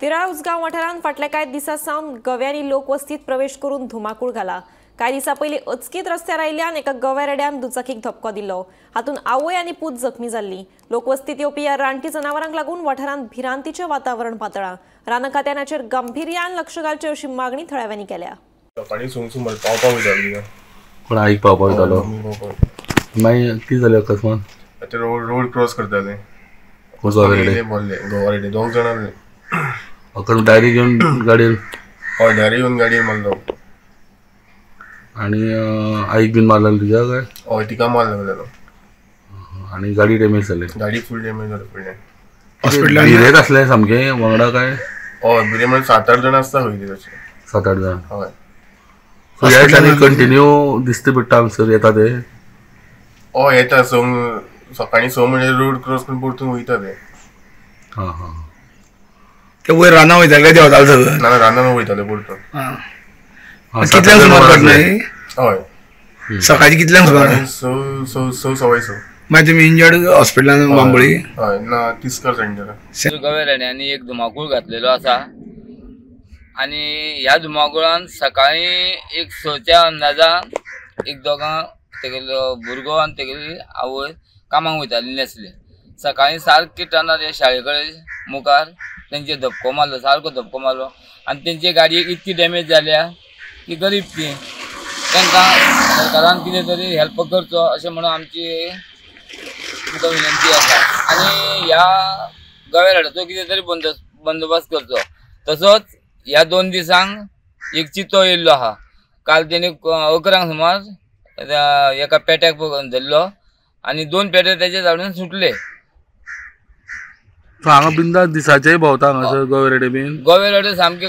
तिराळ उसगांव वाठारांत फाटल्या कांय दिसा सावन गव्यांनी लोकवस्तीत प्रवेश करून धुमाकूळ घाला। कांय दिसा पयलीं अचकीत रस्त्यार आयिल्ल्यान एका गवेरेड्यान दुचाकीक धपको दिल्लो। हातूंत आवय आनी पूत जखमी जाल्ली। लोकवस्तीत येवपी ह्या रानटी जनावरांक लागून वाठारांत भिरांतीचें वातावरण पातळ्ळां। रान खात्यान हाचेर गंभीर्यान लक्ष घालचें अशी मागणी थळाव्यांनी केल्या। पाणी सोंग पावपा वयताली कोण आईक पावपा वयतालो मागीर कितें जालें अकस्मात रोड क्रॉस करताले गोवारेडे दोग जाण आसले अकस्मात डायरी घेवन गाडयेन हय डायरी घेवन गाडयेन मारलो आनी आईक बीन मारलेलो तुज्या काय हय तिका मार लागलेलो आनी गाडी डॅमेज जाली गाडी फूल डॅमेज जाली फुडल्यान हॉस्पिटलान भिरेत आसले सामके वांगडा काय हय भिरे म्हणजे 7-8 जाण आसता खंय तशे 7-8 जाण हय सो ह्या दिसांनी कंटिन्यू दिसता पडटा हांगसर येता ते हय येता सकाळी 6 म्हणजे रोड क्रॉस करून परतून वयता ते हां हां ते वयर रानां वयताले काय देंवताले सगळें ना रानान वयताले परतून कितल्यांक सुमार घडलें हय सकाळची कितल्यांक सुमार सवाय मागीर तुमी इंजर्ड हॉस्पिटलान बांबोळी हय ना तिस्कार सेंटर गवेरेड्यांनी एक धुमाकूळ घातलेलो आसा आनी ह्या धुमाकुळान सकाळी एक 6च्या अंदाजान एक दोगां तेगेलो भुरगो आनी तेगेली आवय कामाक वयताली आसली। सकाळी सारके टनार हे शाळे कडेन मुखार तेंचे धपको मारलो सारको धपको मारलो आनी तेंचे गाडयेक इतकी डॅमेज जाल्या की गरीब ती तांकां सरकारान कितें तरी हेल्प करचो अशें म्हणून आमची तुका विनंती आसा आनी ह्या गवेरेड्याचो कितें तरी बंदोबस्त करचो। तसोच ह्या 2 दिसांक एक चितो येयल्लो आहा काल तेणी 11 सुमार एका पेट्याक धरलो आनी 2 पेटे तेजे झाडून सुटले। हांगा बिंदास दिसाचेय भोंवता हांगासर गवेरेडे बीन गवेरेडे सामके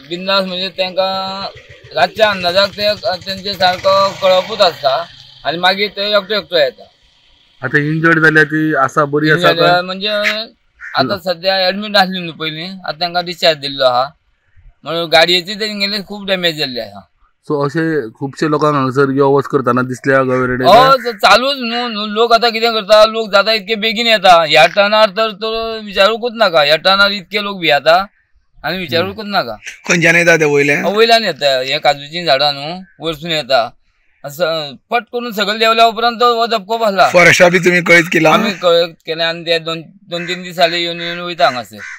बिंदास म्हणजे तांकां रातच्या अंदाजाक तेंचे सारको कळपूच आसता आनी मागीर ते एकटो येता। आतां इंजर्ड जाल्या ती आसा बरी आसा म्हणजे आतां सध्या एडमीट आसली न्हू पयलीं आतां तांकां डिस्चार्ज दिल्लो आहा म्हणून गाडयेची तेंगेली खूब डॅमेज जाल्ली आहा। सो अशे खुबशे लोकांक हांगासर यो वच करताना दिसल्या गवेरेडे चालूच न्हू लोक आतां कितें करता लोक जाता इतके बेगीन येता ह्या टनार तर विचारूंकूच नाका ह्या टनार इतके लोक भियेता आनी विचारूंकूच नाका खंयच्यान येता ते वयल्यान येता हे काजूची झाडां न्हू वयरसून येता असं पट करून सगळे देवल्या उपरांत तो धपको बसला। फॉरेस्टा बी तुमी कळीत केला आमी कळीत केलें आनी ते 2-3 दीस जाले येवन वयता हांगासर।